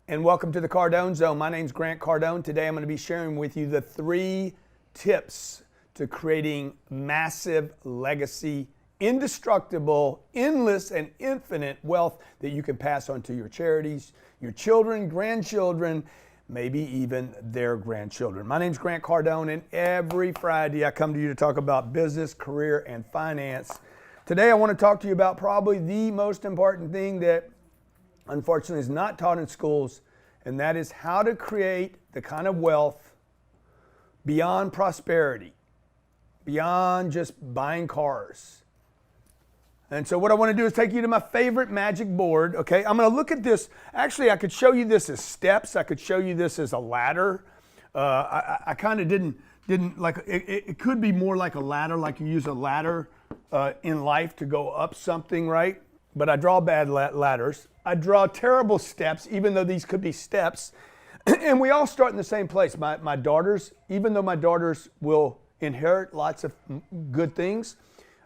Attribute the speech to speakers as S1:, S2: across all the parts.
S1: And welcome to the Cardon Zone. My name's Grant Cardone. Today I'm going to be sharing with you the 3 tips to creating massive legacy, indestructible, endless, and infinite wealth that you can pass on to your charities, your children, grandchildren, maybe even their grandchildren. My name's Grant Cardone, and every Friday I come to you to talk about business, career, and finance. Today I want to talk to you about probably the most important thing that unfortunately is not taught in schools, and that is how to create the kind of wealth beyond prosperity, beyond just buying cars. And so what I want to do is take you to my favorite magic board, okay? I'm going to look at this. Actually, I could show you this as steps. I could show you this as a ladder. I kind of didn't like, it could be more like a ladder, like you use a ladder in life to go up something, right? But I draw bad ladders. I draw terrible steps, even though these could be steps. And we all start in the same place. My daughters, even though my daughters will inherit lots of good things,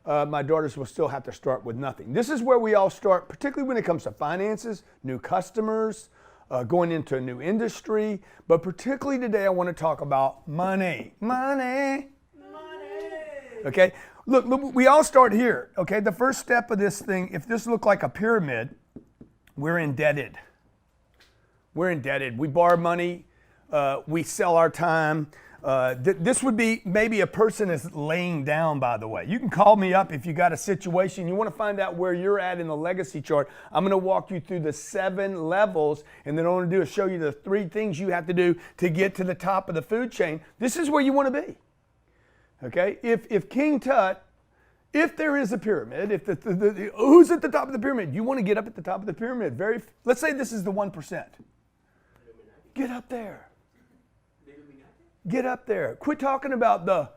S1: my daughters will still have to start with nothing. This is where we all start, particularly when it comes to finances, new customers, going into a new industry. But particularly today, I want to talk about money. Money. Okay? Look, we all start here, okay? The first step of this thing, if this looked like a pyramid, we're indebted. We're indebted. We borrow money. We sell our time. This would be maybe a person is laying down, by the way. You can call me up if you got a situation. You want to find out where you're at in the legacy chart. I'm going to walk you through the 7 levels, and then all I want to do is show you the 3 things you have to do to get to the top of the food chain. This is where you want to be. Okay, if King Tut, if there is a pyramid, if who's at the top of the pyramid? You want to get up at the top of the pyramid. Let's say this is the 1%. Get up there. Get up there. Quit talking about the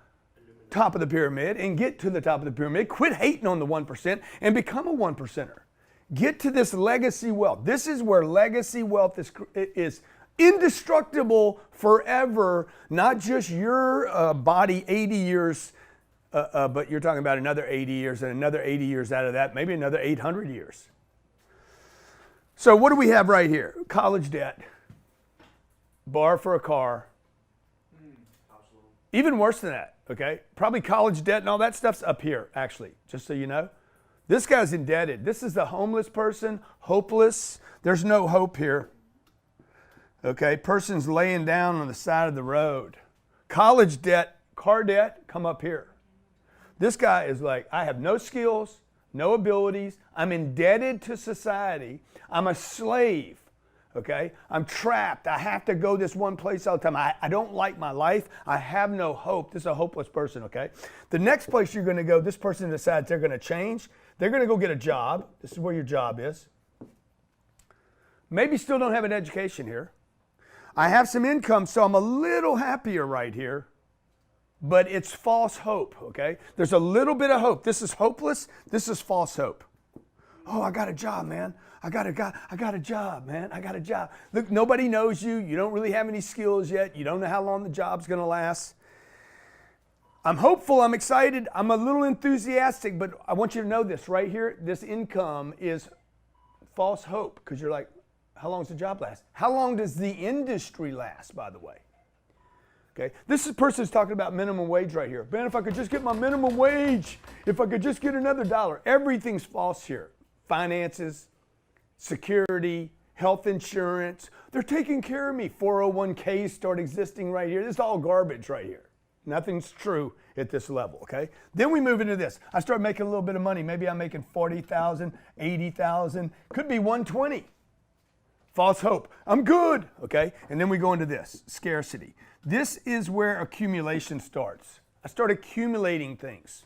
S1: top of the pyramid and get to the top of the pyramid. Quit hating on the 1% and become a 1%er. Get to this legacy wealth. This is where legacy wealth is indestructible forever, not just your body 80 years, but you're talking about another 80 years and another 80 years out of that, maybe another 800 years. So what do we have right here? College debt, borrow for a car, even worse than that, okay? Probably college debt and all that stuff's up here, actually, just so you know. This guy's indebted. This is the homeless person, hopeless. There's no hope here. Okay, person's laying down on the side of the road. College debt, car debt, come up here. This guy is like, I have no skills, no abilities. I'm indebted to society. I'm a slave, okay? I'm trapped. I have to go this one place all the time. I don't like my life. I have no hope. This is a hopeless person, okay? The next place you're going to go, this person decides they're going to change. They're going to go get a job. This is where your job is. Maybe still don't have an education here. I have some income, so I'm a little happier right here, but it's false hope, okay? There's a little bit of hope. This is hopeless. This is false hope. Oh, I got a job, man. I got a job, man. I got a job. Look, nobody knows you. You don't really have any skills yet. You don't know how long the job's going to last. I'm hopeful. I'm excited. I'm a little enthusiastic, but I want you to know this right here. This income is false hope because you're like, how long does the job last? How long does the industry last, by the way? Okay, this person's talking about minimum wage right here. Man, if I could just get my minimum wage, if I could just get another dollar. Everything's false here. Finances, security, health insurance. They're taking care of me. 401ks start existing right here. This is all garbage right here. Nothing's true at this level, okay? Then we move into this. I start making a little bit of money. Maybe I'm making 40,000, 80,000, could be 120. False hope. I'm good, okay? And then we go into this, scarcity. This is where accumulation starts. I start accumulating things.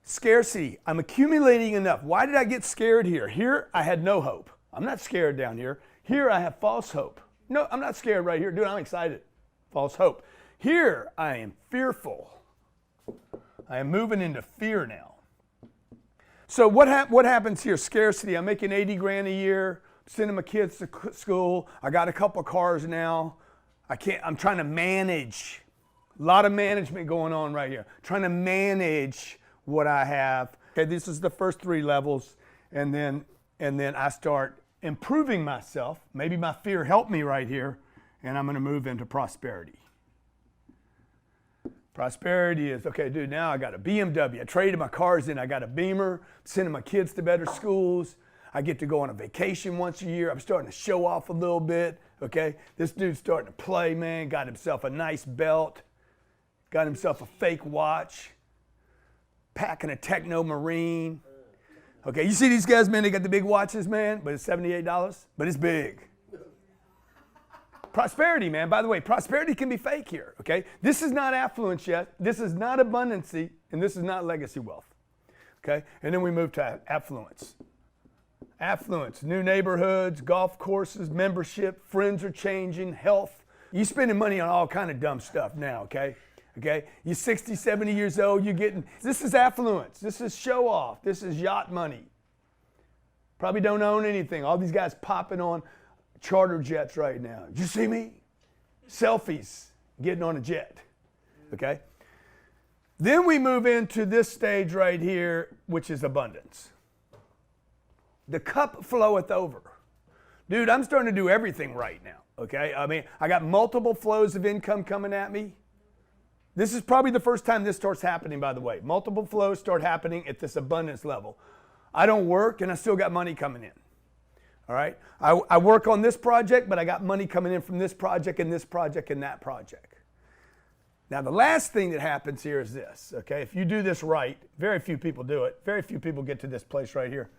S1: Scarcity. I'm accumulating enough. Why did I get scared here? Here, I had no hope. I'm not scared down here. Here, I have false hope. No, I'm not scared right here. Dude, I'm excited. False hope. Here, I am fearful. I am moving into fear now. So what happens here? Scarcity. I'm making 80 grand a year. Sending my kids to school. I got a couple cars now. I'm trying to manage. A lot of management going on right here. Trying to manage what I have. Okay, this is the first 3 levels, and then I start improving myself. Maybe my fear helped me right here, and I'm going to move into prosperity. Prosperity is, okay, dude, now I got a BMW. I traded my cars in. I got a Beamer, sending my kids to better schools. I get to go on a vacation once a year. I'm starting to show off a little bit, okay? This dude's starting to play, man. Got himself a nice belt. Got himself a fake watch. Packing a Techno Marine. Okay, you see these guys, man, they got the big watches, man, but it's $78, but it's big. Prosperity, man. By the way, prosperity can be fake here, okay? This is not affluence yet. This is not abundancy, and this is not legacy wealth, okay? And then we move to affluence. Affluence, new neighborhoods, golf courses, membership, friends are changing, health. You spending money on all kind of dumb stuff now, okay? Okay, you're 60, 70 years old, you're getting, this is affluence, this is show off, this is yacht money. Probably don't own anything. All these guys popping on charter jets right now. Did you see me? Selfies, getting on a jet, okay? Then we move into this stage right here, which is abundance. The cup floweth over. Dude, I'm starting to do everything right now, okay? I mean, I got multiple flows of income coming at me. This is probably the first time this starts happening, by the way. Multiple flows start happening at this abundance level. I don't work, and I still got money coming in. All right? I work on this project, but I got money coming in from this project and this project and that project. Now, the last thing that happens here is this, okay? If you do this right, very few people do it. Very few people get to this place right here.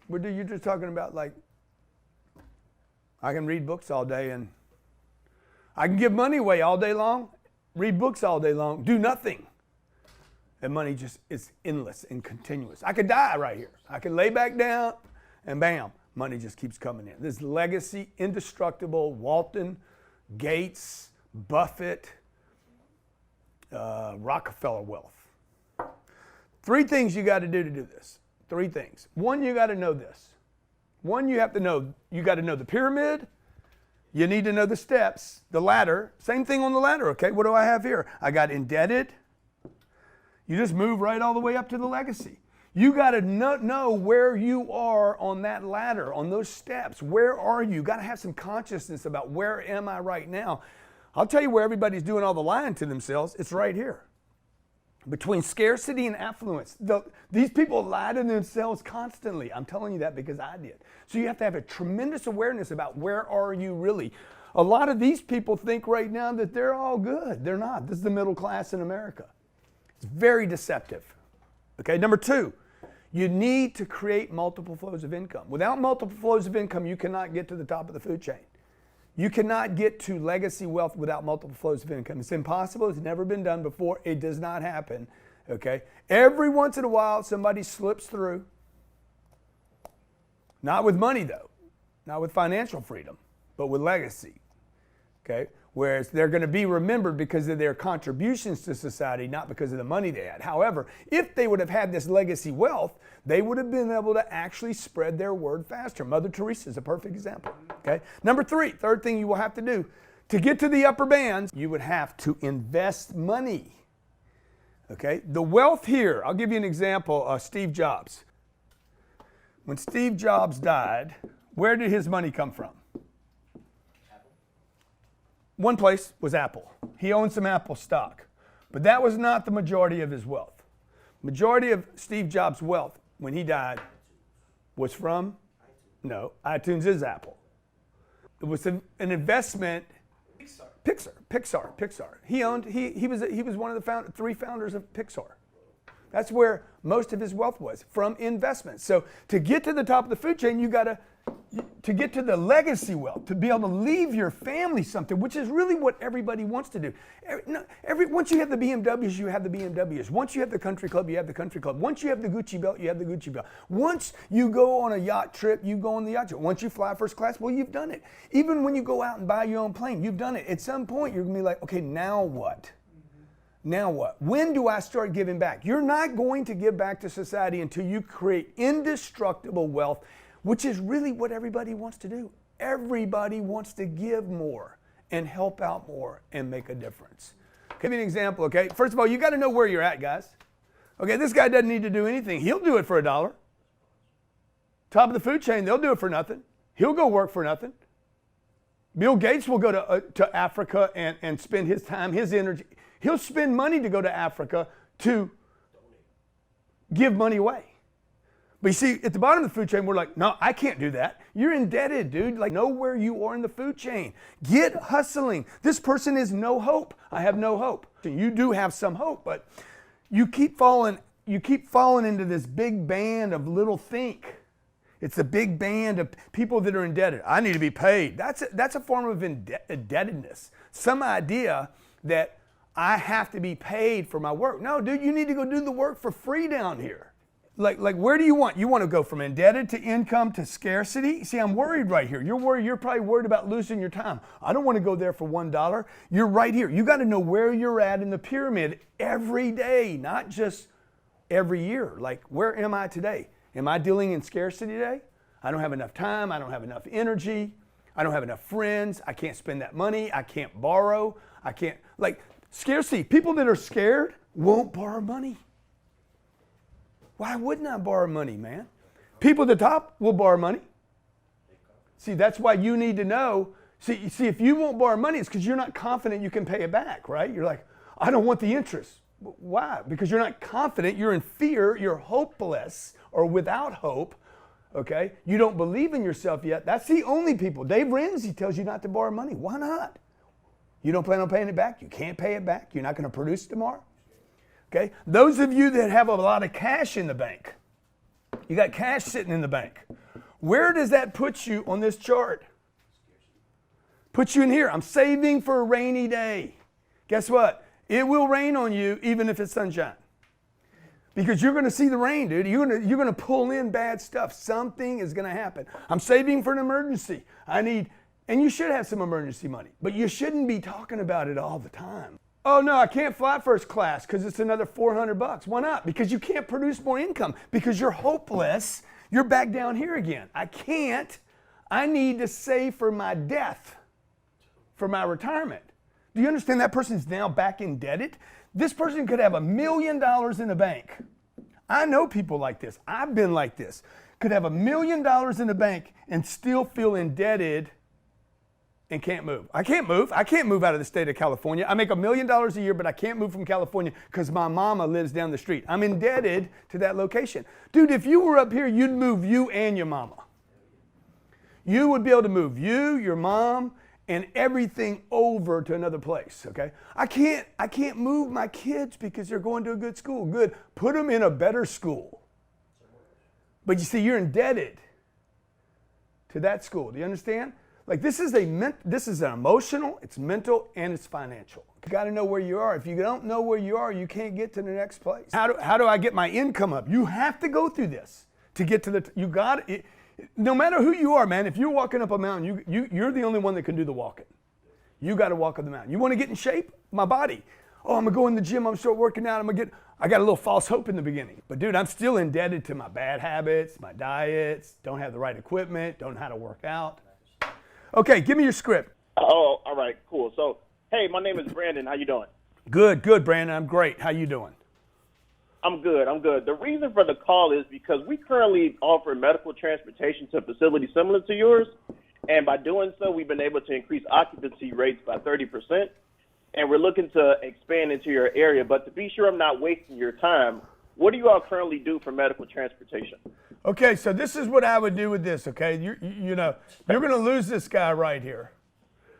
S1: What are you just talking about? Like, I can read books all day, and I can give money away all day long. Read books all day long, do nothing. And money just is endless and continuous. I could die right here. I could lay back down and bam, money just keeps coming in. This legacy, indestructible, Walton, Gates, Buffett, Rockefeller wealth. Three things you got to do this. Three things. One, you got to know this. One, you got to know the pyramid. You need to know the steps, the ladder. Same thing on the ladder, okay? What do I have here? I got indebted. You just move right all the way up to the legacy. You got to know where you are on that ladder, on those steps. Where are you? You got to have some consciousness about where am I right now. I'll tell you where everybody's doing all the lying to themselves. It's right here. Between scarcity and affluence. These people lie to themselves constantly. I'm telling you that because I did. So you have to have a tremendous awareness about where are you really. A lot of these people think right now that they're all good. They're not. This is the middle class in America. It's very deceptive. Okay, number two, you need to create multiple flows of income. Without multiple flows of income, you cannot get to the top of the food chain. You cannot get to legacy wealth without multiple flows of income. It's impossible. It's never been done before. It does not happen. Okay? Every once in a while, somebody slips through. Not with money, though. Not with financial freedom, but with legacy. Okay? Whereas they're going to be remembered because of their contributions to society, not because of the money they had. However, if they would have had this legacy wealth, they would have been able to actually spread their word faster. Mother Teresa is a perfect example. Okay? Number three, third thing you will have to do, to get to the upper bands, you would have to invest money. Okay? The wealth here, I'll give you an example, Steve Jobs. When Steve Jobs died, where did his money come from? One place was Apple. He owned some Apple stock. But that was not the majority of his wealth. Majority of Steve Jobs' wealth when he died was from, no, iTunes is Apple. It was an investment. Pixar. He was one of the three founders of Pixar. That's where most of his wealth was, from investments. So to get to the top of the food chain, you got to get to the legacy wealth, to be able to leave your family something, which is really what everybody wants to do. Once you have the BMWs, you have the BMWs. Once you have the country club, you have the country club. Once you have the Gucci belt, you have the Gucci belt. Once you go on a yacht trip, you go on the yacht trip. Once you fly first class, well, you've done it. Even when you go out and buy your own plane, you've done it. At some point, you're going to be like, okay, now what? Now what? When do I start giving back? You're not going to give back to society until you create indestructible wealth, which is really what everybody wants to do. Everybody wants to give more and help out more and make a difference. Give me an example, okay? First of all, you got to know where you're at, guys. Okay, this guy doesn't need to do anything. He'll do it for $1. Top of the food chain, they'll do it for nothing. He'll go work for nothing. Bill Gates will go to Africa and spend his time, his energy. He'll spend money to go to Africa to give money away. But you see, at the bottom of the food chain, we're like, no, I can't do that. You're indebted, dude. Like, know where you are in the food chain. Get hustling. This person is no hope. I have no hope. You do have some hope, but you keep falling into this big band of little think. It's a big band of people that are indebted. I need to be paid. That's a form of indebtedness. Some idea that I have to be paid for my work. No, dude, you need to go do the work for free down here. Like where do you want? You want to go from indebted to income to scarcity? See, I'm worried right here. You're worried. You're probably worried about losing your time. I don't want to go there for $1. You're right here. You got to know where you're at in the pyramid every day, not just every year. Like, where am I today? Am I dealing in scarcity today? I don't have enough time. I don't have enough energy. I don't have enough friends. I can't spend that money. I can't borrow. I can't, like, scarcity. People that are scared won't borrow money. Why wouldn't I borrow money, man? People at the top will borrow money. See, that's why you need to know. See, if you won't borrow money, it's because you're not confident you can pay it back, right? You're like, I don't want the interest. Why? Because you're not confident, you're in fear, you're hopeless or without hope, okay? You don't believe in yourself yet. That's the only people. Dave Ramsey tells you not to borrow money. Why not? You don't plan on paying it back? You can't pay it back? You're not going to produce tomorrow? Okay? Those of you that have a lot of cash in the bank, you got cash sitting in the bank. Where does that put you on this chart? Put you in here. I'm saving for a rainy day. Guess what? It will rain on you even if it's sunshine. Because you're going to see the rain, dude. You're going to pull in bad stuff. Something is going to happen. I'm saving for an emergency. And you should have some emergency money, but you shouldn't be talking about it all the time. Oh no, I can't fly first class because it's another $400. Why not? Because you can't produce more income, because you're hopeless. You're back down here again. I can't. I need to save for my death, for my retirement. Do you understand that person's now back indebted? This person could have $1 million in the bank. I know people like this. I've been like this. Could have $1 million in the bank and still feel indebted and can't move. I can't move. I can't move out of the state of California. I make $1 million a year, but I can't move from California because my mama lives down the street. I'm indebted to that location. Dude, if you were up here, you'd move you and your mama. You would be able to move you, your mom, and everything over to another place, okay? I can't move my kids because they're going to a good school. Good. Put them in a better school. But you see, you're indebted to that school. Do you understand? Like, this is an emotional, it's mental, and it's financial. You got to know where you are. If you don't know where you are, you can't get to the next place. How do I get my income up? You have to go through this to get to no matter who you are, man, if you're walking up a mountain, you're the only one that can do the walking. You got to walk up the mountain. You want to get in shape? My body. Oh, I'm going to go in the gym. I'm start working out. I got a little false hope in the beginning. But dude, I'm still indebted to my bad habits, my diets, don't have the right equipment, don't know how to work out. Okay, give me your script.
S2: Oh, all right, cool. So, hey, my name is Brandon. How you doing?
S1: Good, Brandon. I'm great. How you doing?
S2: I'm good. The reason for the call is because we currently offer medical transportation to facilities similar to yours, and by doing so, we've been able to increase occupancy rates by 30%, and we're looking to expand into your area. But to be sure I'm not wasting your time, what do you all currently do for medical transportation?
S1: Okay, so this is what I would do with this, okay? You're going to lose this guy right here.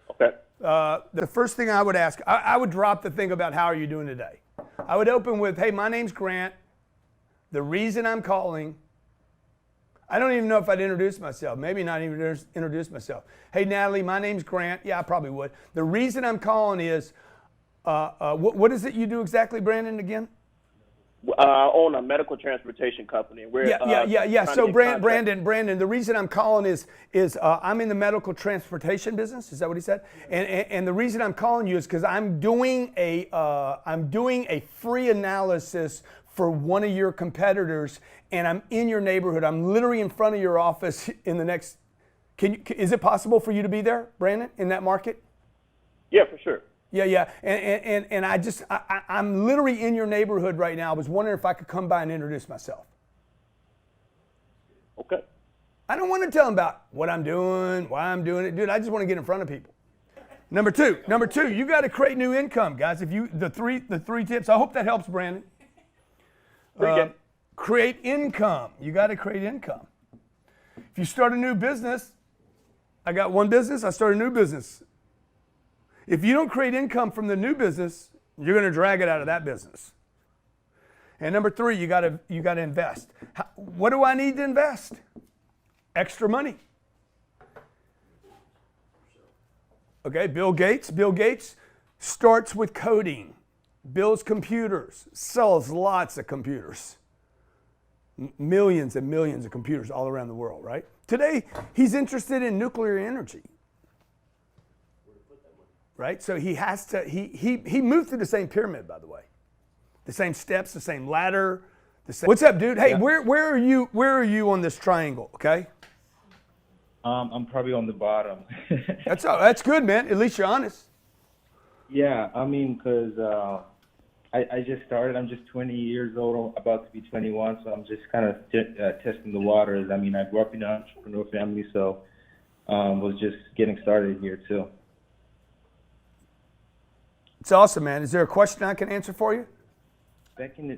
S2: Okay.
S1: The first thing I would ask, I would drop the thing about how are you doing today. I would open with, hey, my name's Grant. The reason I'm calling, I don't even know if I'd introduce myself. Maybe not even introduce myself. Hey, Natalie, my name's Grant. Yeah, I probably would. The reason I'm calling is, what is it you do exactly, Brandon, again?
S2: I own a medical transportation company.
S1: Yeah. So Brandon, the reason I'm calling is I'm in the medical transportation business. Is that what he said? And the reason I'm calling you is because I'm doing a free analysis for one of your competitors, and I'm in your neighborhood. I'm literally in front of your office in the next. Is it possible for you to be there, Brandon, in that market?
S2: Yeah, for sure.
S1: Yeah. And I'm literally in your neighborhood right now. I was wondering if I could come by and introduce myself.
S2: Okay.
S1: I don't want to tell them about what I'm doing, why I'm doing it. Dude, I just want to get in front of people. Number two, you got to create new income, guys. If you the three tips. I hope that helps, Brandon. Create income. You got to create income. If you start a new business, I got one business, I start a new business. If you don't create income from the new business, you're going to drag it out of that business. And number three, you got to invest. What do I need to invest? Extra money. Okay, Bill Gates starts with coding, builds computers, sells lots of computers. Millions and millions of computers all around the world, right? Today, he's interested in nuclear energy. Right? So he has to, he moved through the same pyramid, by the way. The same steps, the same ladder. What's up, dude? Hey, yeah. Where are you on this triangle, okay?
S3: I'm probably on the bottom.
S1: That's good, man. At least you're honest.
S3: Yeah, I mean, because I just started. I'm just 20 years old, about to be 21, so I'm just kind of testing the waters. I mean, I grew up in an entrepreneur family, so was just getting started here, too.
S1: It's awesome, man. Is there a question I can answer for you?
S3: Back in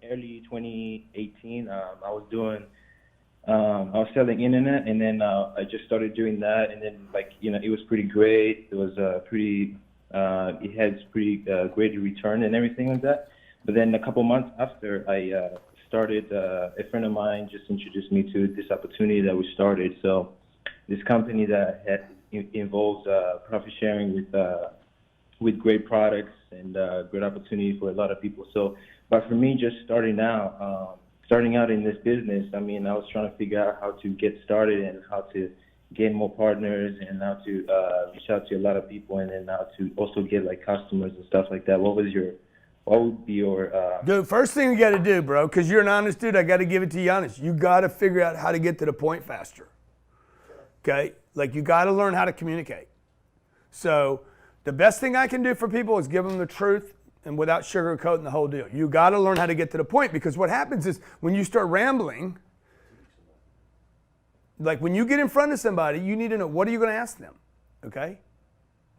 S3: early 2018, I was selling internet, and then I just started doing that, and then it was pretty great. It was it had pretty great return and everything like that. But then a couple months after I started, a friend of mine just introduced me to this opportunity that we started. So this company that involves profit sharing with great products and great opportunity for a lot of people. So, but for me, just starting out in this business, I mean, I was trying to figure out how to get started and how to gain more partners and how to reach out to a lot of people, and then how to also get customers and stuff like that. What would be your
S1: Dude, first thing you got to do, bro, because you're an honest dude, I got to give it to you honest. You got to figure out how to get to the point faster. Okay? You got to learn how to communicate. So the best thing I can do for people is give them the truth and without sugarcoating the whole deal. You got to learn how to get to the point, because what happens is when you start rambling, when you get in front of somebody, you need to know, what are you going to ask them? Okay?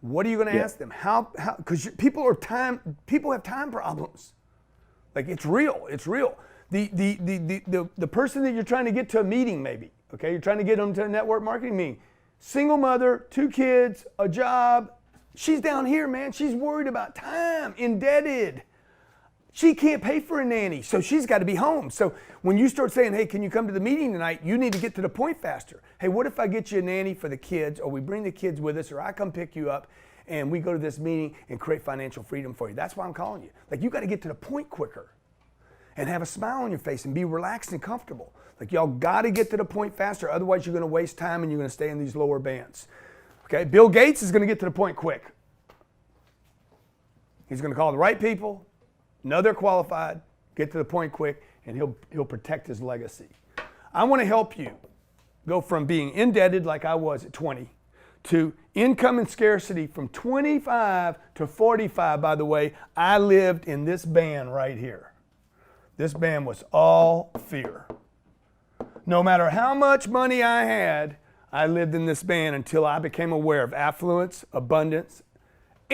S1: What are you going to ask them? How, because people have time problems. It's real. It's real. The person that you're trying to get to a meeting, maybe, okay? You're trying to get them to a network marketing meeting. Single mother, 2 kids, a job. She's down here, man. She's worried about time, indebted. She can't pay for a nanny, so she's got to be home. So when you start saying, hey, can you come to the meeting tonight? You need to get to the point faster. Hey, what if I get you a nanny for the kids, or we bring the kids with us, or I come pick you up and we go to this meeting and create financial freedom for you? That's why I'm calling you. You got to get to the point quicker and have a smile on your face and be relaxed and comfortable. Y'all got to get to the point faster. Otherwise, you're going to waste time and you're going to stay in these lower bands. Okay? Bill Gates is going to get to the point quick. He's going to call the right people, know they're qualified, get to the point quick, and he'll protect his legacy. I want to help you go from being indebted like I was at 20 to income and scarcity from 25 to 45. By the way, I lived in this band right here. This band was all fear. No matter how much money I had, I lived in this band until I became aware of affluence, abundance,